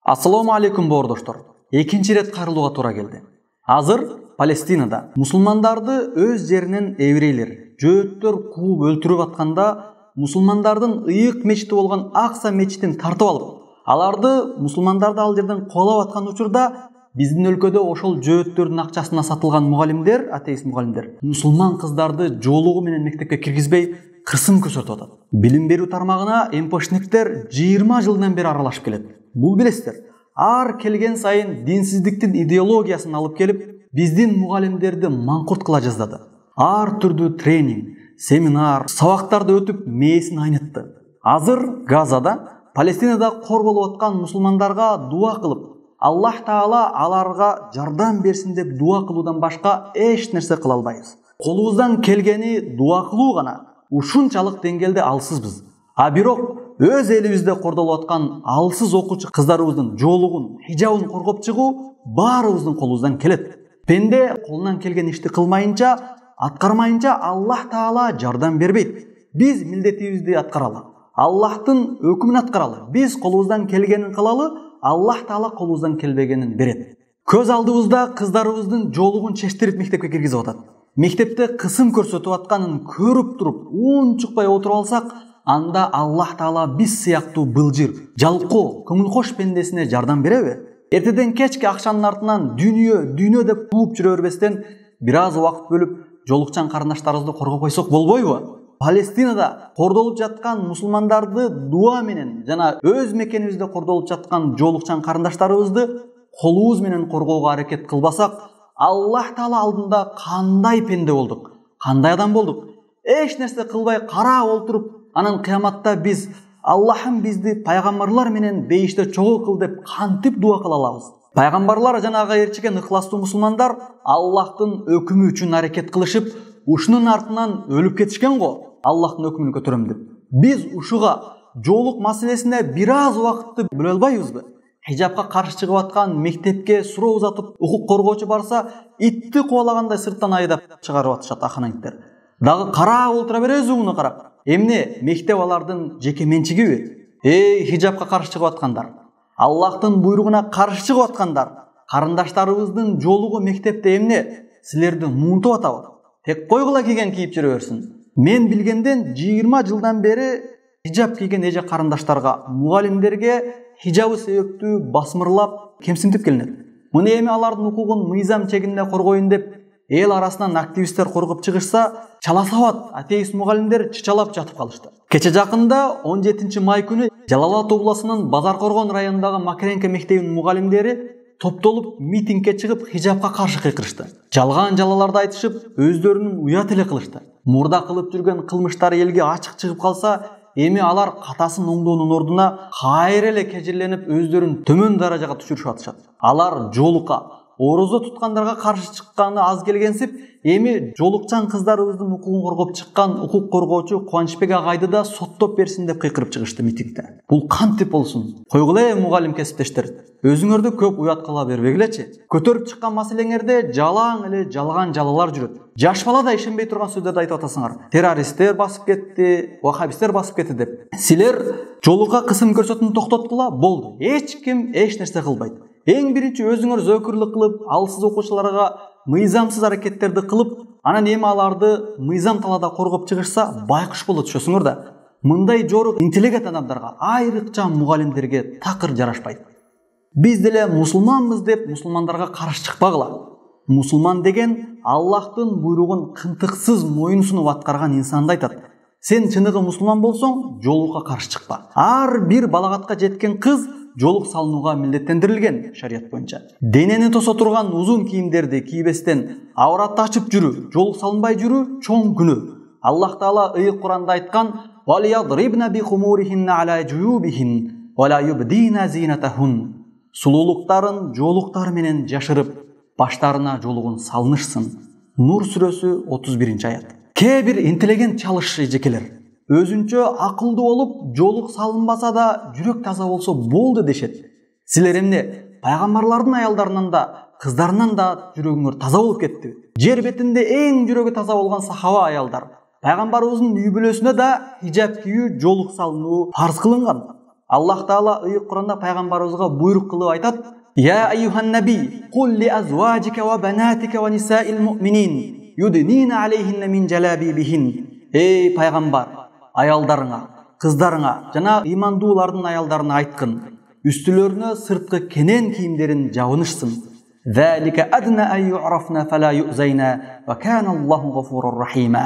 Ассаламу алейкум боордоштор. Экинчи рет кайрылууга туура келди. Азыр Палестинада мусулмандарды өз жеринен еврейлер, жөөттөр кууп өлтүрүп атканда, мусулмандардын ыйык мечити болгон Акса мечитин тартып алып, аларды мусулмандарды ал жерден коолап аткан учурда биздин өлкөдө ошол жөөттөрдүн акчасына сатылган мугалимдер, атеист мугалимдер, мусулман кыздарды жоолугу менен мектепке киргизбей кырсым көрсөтүп атат. Билим берүү тармагына МПшниктер 20 жылдан бери аралашып келет. Бул билесиздер, ар келген сайын динсиздиктин идеологиясын алып келип, биздин мугалимдерди маңкурт кыла жаздады. Ар түрдүү тренинг, семинар, сабактарды өтүп мээсин айнытты. Азыр Газада, Палестинада корголуп аткан мусулмандарга дуа кылып, Аллах Таала аларга жардам берсин деп дуа кылуудан башка эч нерсе кыла албайбыз. Колубуздан келгени дуа кылуу гана. Ушунчалык деңгээлде алсызбыз. А бирок өз элибизде кордолуп аткан алсыз окуучу кыздарыбыздын жоолугун, хижабын коргоп чыгуу баарыбыздын колубуздан келет. Пенде колунан келген ишти кылмайынча, аткармайынча Аллах Таала жардам бербейт. Биз милдетибизди аткаралы. Аллахтын өкүмүн аткаралы. Биз колубуздан келгенин кылалы, Аллах Таала колубуздан келбегенин берет. Көз алдыбызда кыздарыбыздын жоолугун чечтирип мектепке киргизип атат. Мектепте кысым көрсөтүп атканын көрүп туруп, унчукпай отуруп алсак, анда Аллах Таала биз сыяктуу былжыр, жалкоо, көңүл кош пендесине жардам береби? Эртеден кечке акчанын артынан дүйнө деп кууп жүрө бербестен, бир аз убакыт бөлүп, жолукчан карындаштарыбызды коргоп койсок болбойбу? Палестинада кордолуп жаткан мусулмандарды дуа менен жана өз мекенибизде кордолуп жаткан жолукчан карындаштарыбызды колубуз менен коргоого аракет кылбасак, Аллах Таала алдында кандай пенде болдук, кандай адам болдук? Эч нерсе кылбай карап олтуруп, анан кыяматта биз Аллахым бизди пайгамбарлар менен бейиште чогуу кыл деп кантип дуа кыла алабыз? Пайгамбарлар жана ага ээрчиген ыхластуу мусулмандар Аллахтын өкүмү үчүн аракет кылышып, ушунун артынан өлүп кетишкен го. Аллахтын өкүмүн көтөрөм деп. Биз ушуга жоолук маселесине бир аз убакытты бөлө албайбызбы? Хижапка каршы чыгып аткан мектепке суроо узатып, укук коргоочу барса, итти кубалагандай сырттан айдап чыгарып атышат аханаңиттер. Дагы карап олтура беребизби муну карап? Эмне мектеп алардын жеке менчигиби? Хижапка каршы чыгып аткандар, Аллахтын буйругуна каршы чыгып аткандар, карындаштарыбыздын жоолугу мектепте эмне? Силерди муунтуп атабы? Тек койгула кийген кийип жүрө берсин. Мен билгенден 20 жылдан бери хижап кийген эже карындаштарга, мугалимдерге хижабы себептүү басмырлап, кемсинтип келинет. Муну эми алардын укугун мыйзам чегинде коргоюн деп эл арасынан активисттер коргоп чыгышса, чаласабат атеист мугалимдер чычалап жатып калышты. Кече жакында 17 май күнү Жалал Абад областынын Базар Коргон районундагы Макренко мектебинин мугалимдери топтолуп митингге чыгып хижапка каршы кыйкырышты. Жалган жалаларды айтышып, өздөрүнүн уят эле кылышты. Мурда кылып жүргөн кылмыштары элге ачык чыгып калса, эми алар катасын оңдоонун ордуна кайра эле кежирленип өздөрүн төмөн даражага түшүрүшүп атышат. Алар жоолукка, орозо туткандарга каршы чыкканы аз келгенсип, эми жолукчан кыздарыбыздын укугун коргоп чыккан укук коргоочу Кубанычбек агайды да соттоп берсин деп кыйкырып чыгышты митингде. Бул кантип болсун? Койгула мугалим кесиптештер. Өзүңөрдү көп уят кыла бербегилечи. Көтөрүп чыккан маселеңерде жалаң эле жалган жалалар жүрөт. Жаш бала да ишенбей турган сөздөрдү айтып атасыңар. Террористтер басып кетти, вахабисттер басып кетти деп. Силер жолукка кысым көрсөтүүнү токтоткула, болду. Эч ким эч нерсе кылбайт. Эң биринчи өзүңөр зөкүрлүк кылып, алсыз окуучуларга мыйзамсыз аракеттерди кылып, анан эми аларды мыйзам талаада коргоп чыгышса, байкуш болот түшөсүңөр да. Мындай жорук интеллигент адамдарга, айрыкча мугалимдерге такыр жарашпайт. Биз деле мусулманбыз деп мусулмандарга каршы чыкпагыла. Мусулман деген Аллахтын буйругун кынтыксыз моюнсунуп аткарган инсанды айтат. Сен чыныгы мусулман болсоң, жоолукка каршы чыкпа. Ар бир балагатка жеткен кыз жоолук салынууга милдеттендирилген шарият боюнча. Денени тосо турган узун кийимдерди кийбестен, авратты ачып жүрүү, жоолук салынбай жүрүү чоң күнөө. Аллах Таала ыйык Куранда айткан: "Валиядрибна бихумурихинна аля жуюбихин ва ла юбдина зинатахун." Сулуулуктарын жоолуктары менен жашырып, баштарына жоолугун салынышсын. Нур сүрөсү 31-аят. Кээ бир интеллигент чалыш эжекелер өзүнчө акылдуу болуп, жоолук салынбаса да жүрөк таза болсо болду дешет. Силер эмне пайгамбарлардын аялдарынан да, кыздарынан да жүрөгүңөр таза болуп кетти? Жер бетинде эң жүрөгү таза болгон сахаба аялдар, пайгамбарыбыздын үй бүлөсүнө да хижап кийүү, жоолук салынуу фарз кылынган. Аллах Таала ыйык Куранда пайгамбарыбызга буйрук кылып айтат: "Я айюхан наби, кул ли азважика ва банатика ва нисаил муъминин юднина алейхинна мин жалабибихин." Эй пайгамбар, аялдарыңа, кыздарыңа жана ыймандуулардын аялдарына айткын: үстүлөрүнө сырткы кенен кийимдерин жабынышсын. Залика адна ан ю'рафна фала ю'зайна ва кана Аллаху гафурур рахима.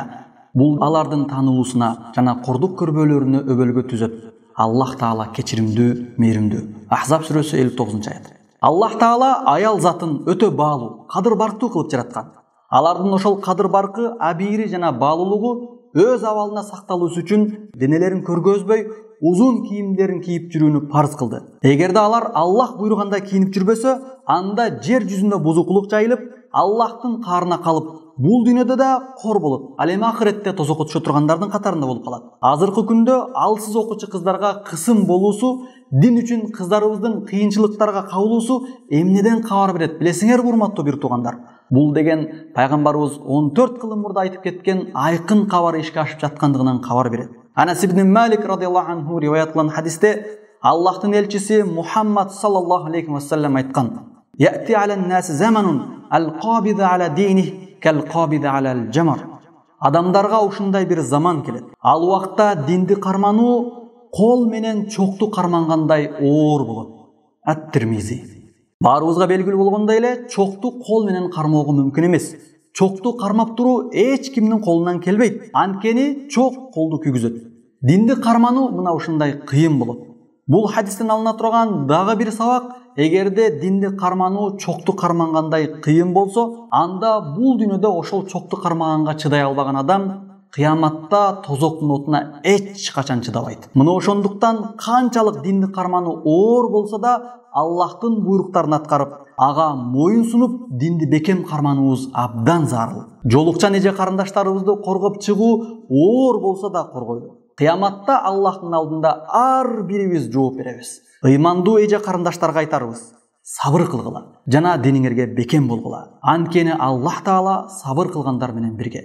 Бул алардын таанылуусуна жана кордук көрбөлөрүнө өбөлгө түзөт. Аллах Таала кечиримдүү, мээримдүү. Ахзаб сүрөсү 59-аят. Аллах Таала аял затын өтө баалуу, кадыр барктуу кылып жараткан. Алардын ошол кадыр баркы, абийри жана баалуулугу өз абалына сакталуусу үчүн денелерин көргөзбөй, узун кийимдерин кийип жүрүүнү парз кылды. Эгерде алар Аллах буйругандай кийинип жүрбөсө, анда жер жүзүндө бузукулук жайылып, Аллахтын каарына калып, бул дүйнөдө да кор болот. Ал эми ахиретте тозокко түшө тургандардын катарында болуп калат. Азыркы күндө алсыз окуучу кыздарга кысым болуусу, дин үчүн кыздарыбыздын кыйынчылыктарга кабылуусу эмнеден кабар берет билесиңер, урматтуу бир туугандар? Бул деген пайгамбарыбыз 14 кылым мурда айтып кеткен айкын кабар ишке ашып жаткандыгынан кабар берет. Анас ибн Малик радиаллаху анху риваят кылган хадисте Аллахтын элчиси Мухаммад саллаллаху алейхи ва саллям айткан: "Яти алан нас заманун ал-кабид ала диних кал-кабид ала ал-jamar." Адамдарга ушундай бир заман келет. Ал убакта динди кармануу кол менен чокту кармангандай оор болот. Ат-Тирмизи. Баарыбызга белгилүү болгондой эле, чокту кол менен кармоого мүмкүн эмес. Чокту кармап туруу эч кимдин колунан келбейт. Анткени чок колду күйгүзөт. Динди кармануу мына ушундай кыйын болот. Бул хадистен алына турган дагы бир сабак: эгерде динди кармануу чокту кармангандай кыйын болсо, анда бул дүйнөдө ошол чокту кармаганга чыдай албаган адам кыяматта тозоктун отуна эч качан чыдабайт. Мына ошондуктан канчалык динди кармануу оор болсо да, Аллахтын буйруктарын аткарып, ага моюн сунуп, динди бекем кармануубуз абдан зарыл. Жолукчан эже карындаштарыбызды коргоп чыгуу оор болсо да коргойлу. Кыяматта Аллахтын алдында ар бирибиз жооп беребиз. Ыймандуу эже карындаштарга айтарбыз: сабыр кылгыла жана диниңерге бекем болгула. Анткени Аллах Таала сабыр кылгандар менен бирге.